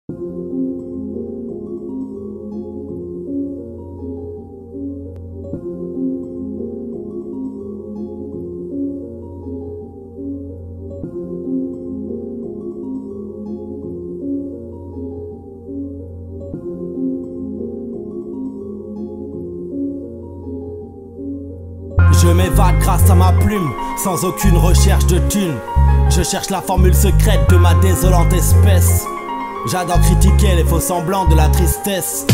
Je m'évade grâce à ma plume, sans aucune recherche de thunes. Je cherche la formule secrète de ma désolante espèce. J'adore critiquer les faux semblants de la tristesse.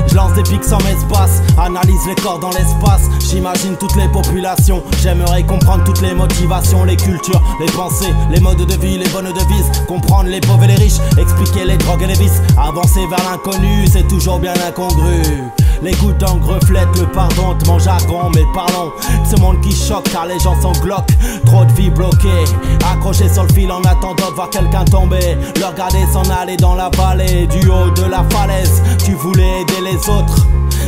Je lance des pics sans espace, analyse les corps dans l'espace. J'imagine toutes les populations, j'aimerais comprendre toutes les motivations, les cultures, les pensées, les modes de vie, les bonnes devises. Comprendre les pauvres et les riches, expliquer les drogues et les vices. Avancer vers l'inconnu, c'est toujours bien incongru. Les gouttes d'encre reflètent le pardon de mon jargon. Mais parlons de ce monde qui choque car les gens sanglotent. Trop de vies bloquées, accrochées sur le fil en attendant de voir quelqu'un tomber. Le regarder s'en aller dans la vallée, du haut de la falaise. Tu voulais aider les autres,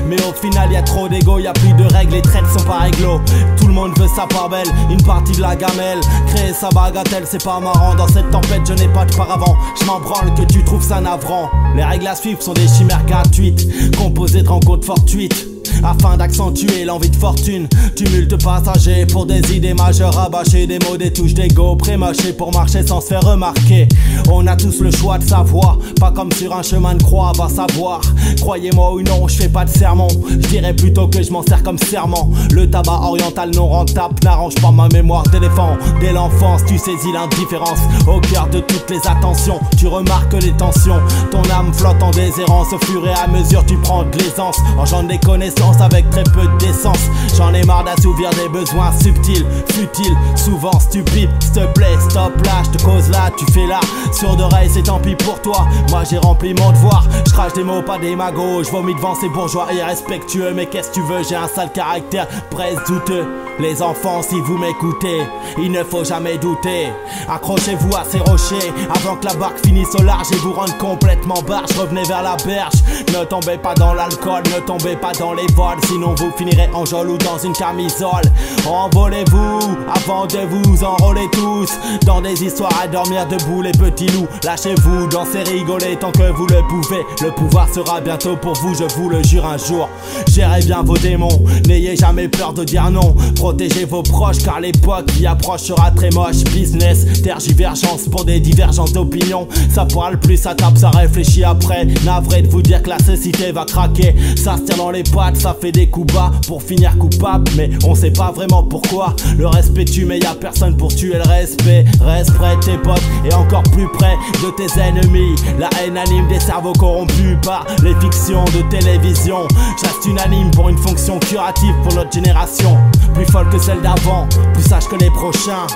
mais au final y'a trop d'ego, y'a plus de règles, les traites sont pas réglo. Tout le monde veut sa part belle, une partie de la gamelle. Créer sa bagatelle c'est pas marrant. Dans cette tempête je n'ai pas de paravent. Je m'en branle que tu trouves ça navrant. Les règles à suivre sont des chimères gratuites, composées de rencontres fortuites, afin d'accentuer l'envie de fortune. Tumulte passager pour des idées majeures, rabâcher des mots, des touches d'ego, prémâcher pour marcher sans se faire remarquer. On a tous le choix de sa voie, pas comme sur un chemin de croix, va savoir. Croyez-moi ou non, je fais pas de sermon, je dirais plutôt que je m'en sers comme serment. Le tabac oriental non rentable n'arrange pas ma mémoire d'éléphant. Dès l'enfance, tu saisis l'indifférence, au cœur de toutes les attentions. Tu remarques les tensions, ton âme flotte en déshérence. Au fur et à mesure, tu prends de l'aisance, engendre des connaissances avec très peu d'essence. J'en ai marre d'assouvir des besoins subtils, futiles, souvent stupides. S'il te plaît, stop là, je te cause là, tu fais là. Sourd d'oreille, c'est tant pis pour toi. Moi j'ai rempli mon devoir, je crache des mots, pas des magots. Je vomis devant ces bourgeois irrespectueux. Mais qu'est-ce que tu veux, j'ai un sale caractère, presque douteux. Les enfants, si vous m'écoutez, il ne faut jamais douter. Accrochez-vous à ces rochers avant que la barque finisse au large et vous rende complètement barge. Revenez vers la berge, ne tombez pas dans l'alcool, ne tombez pas dans les vols, sinon vous finirez en geôle ou dans une camisole. Envolez-vous avant de vous enrôler tous dans des histoires à dormir debout, les petits loups. Lâchez-vous, dansez, rigolez tant que vous le pouvez. Le pouvoir sera bientôt pour vous, je vous le jure un jour. Gérez bien vos démons, n'ayez jamais peur de dire non. Protégez vos proches car l'époque qui approche sera très moche. Business, tergivergence pour des divergences d'opinion. Ça parle plus, ça tape, ça réfléchit après. Navré de vous dire que la société va craquer. Ça se tire dans les pattes, ça fait des coups bas pour finir coupable, mais on sait pas vraiment pourquoi. Le respect tue mais y'a personne pour tuer le respect. Reste près de tes potes et encore plus près de tes ennemis. La haine anime des cerveaux corrompus par les fictions de télévision. Je reste unanime pour une fonction curative pour notre génération. Plus folle que celle d'avant, plus sage que les prochains.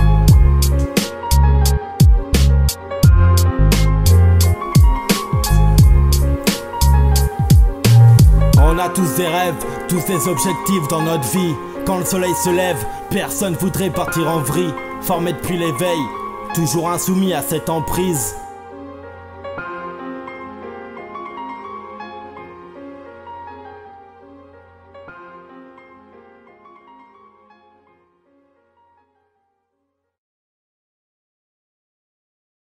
On a tous des rêves, tous des objectifs dans notre vie. Quand le soleil se lève, personne voudrait partir en vrille. Formé depuis l'éveil, toujours insoumis à cette emprise.